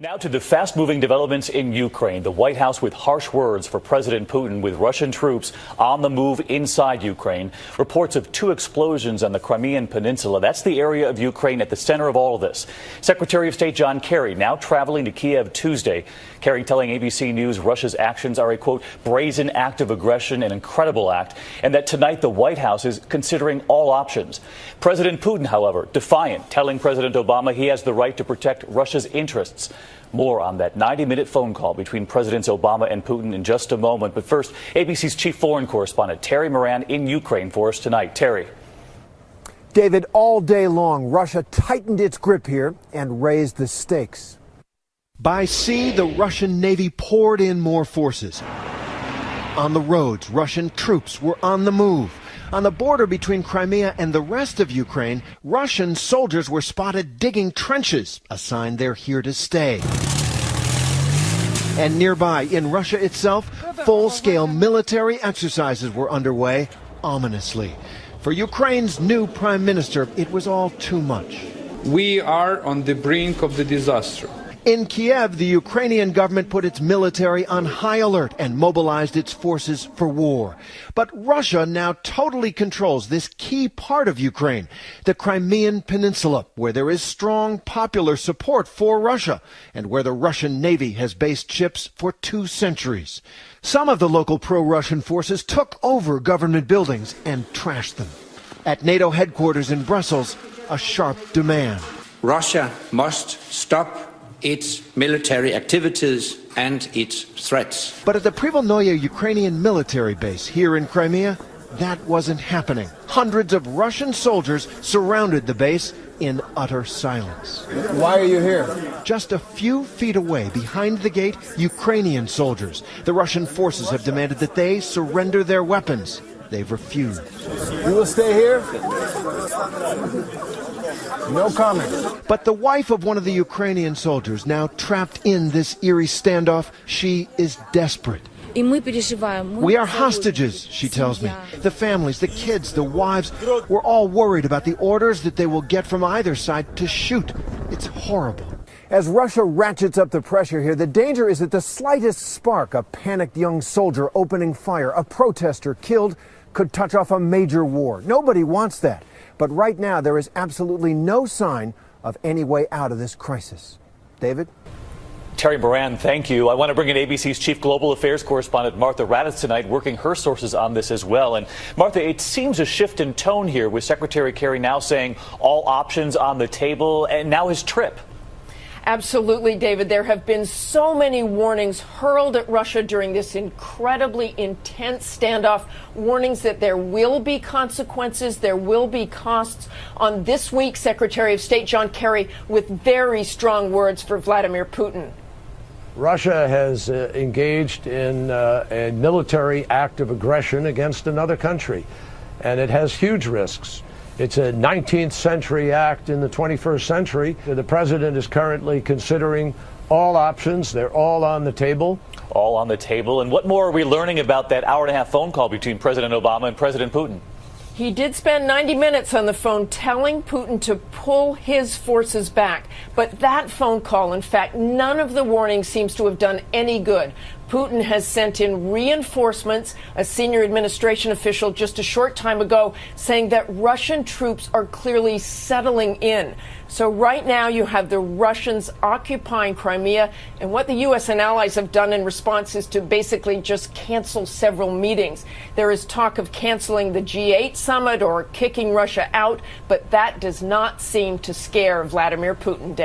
Now to the fast-moving developments in Ukraine. The White House with harsh words for President Putin, with Russian troops on the move inside Ukraine. Reports of 2 explosions on the Crimean Peninsula. That's the area of Ukraine at the center of all of this. Secretary of State John Kerry now traveling to Kiev Tuesday. Kerry telling ABC News Russia's actions are a, quote, brazen act of aggression, an incredible act, and that tonight the White House is considering all options. President Putin, however, defiant, telling President Obama he has the right to protect Russia's interests. More on that 90-minute phone call between Presidents Obama and Putin in just a moment. But first, ABC's chief foreign correspondent Terry Moran in Ukraine for us tonight. Terry. David, all day long, Russia tightened its grip here and raised the stakes. By sea, the Russian Navy poured in more forces. On the roads, Russian troops were on the move. On the border between Crimea and the rest of Ukraine, Russian soldiers were spotted digging trenches, a sign they're here to stay. And nearby, in Russia itself, full-scale military exercises were underway, ominously. For Ukraine's new prime minister, it was all too much. We are on the brink of the disaster. In Kiev, the Ukrainian government put its military on high alert and mobilized its forces for war. But Russia now totally controls this key part of Ukraine, the Crimean Peninsula, where there is strong popular support for Russia and where the Russian Navy has based ships for 2 centuries. Some of the local pro-Russian forces took over government buildings and trashed them. At NATO headquarters in Brussels, a sharp demand. Russia must stop its military activities and its threats. But at the Privolnoye Ukrainian military base here in Crimea, that wasn't happening. Hundreds of Russian soldiers surrounded the base in utter silence. Why are you here? Just a few feet away, behind the gate, Ukrainian soldiers. The Russian forces have demanded that they surrender their weapons. They've refused. You will stay here? No comment. But the wife of one of the Ukrainian soldiers, now trapped in this eerie standoff, she is desperate. We are hostages, she tells me. The families, the kids, the wives, we're all worried about the orders that they will get from either side to shoot. It's horrible. As Russia ratchets up the pressure here, the danger is that the slightest spark, a panicked young soldier opening fire, a protester killed, could touch off a major war. Nobody wants that. But right now, there is absolutely no sign of any way out of this crisis. David? Terry Moran, thank you. I want to bring in ABC's chief global affairs correspondent Martha Raddatz tonight, working her sources on this as well. And Martha, it seems a shift in tone here with Secretary Kerry now saying all options on the table, and now his trip. Absolutely, David. There have been so many warnings hurled at Russia during this incredibly intense standoff. Warnings that there will be consequences, there will be costs. On this week, Secretary of State John Kerry with very strong words for Vladimir Putin. Russia has engaged in a military act of aggression against another country, and it has huge risks. It's a 19th century act in the 21st century. The president is currently considering all options. They're all on the table. All on the table. And what more are we learning about that hour-and-a-half phone call between President Obama and President Putin? He did spend 90 minutes on the phone telling Putin to pull his forces back. But that phone call, in fact, none of the warnings seems to have done any good. Putin has sent in reinforcements, a senior administration official just a short time ago saying that Russian troops are clearly settling in. So right now you have the Russians occupying Crimea, and what the U.S. and allies have done in response is to basically just cancel several meetings. There is talk of canceling the G8 summit or kicking Russia out, but that does not seem to scare Vladimir Putin.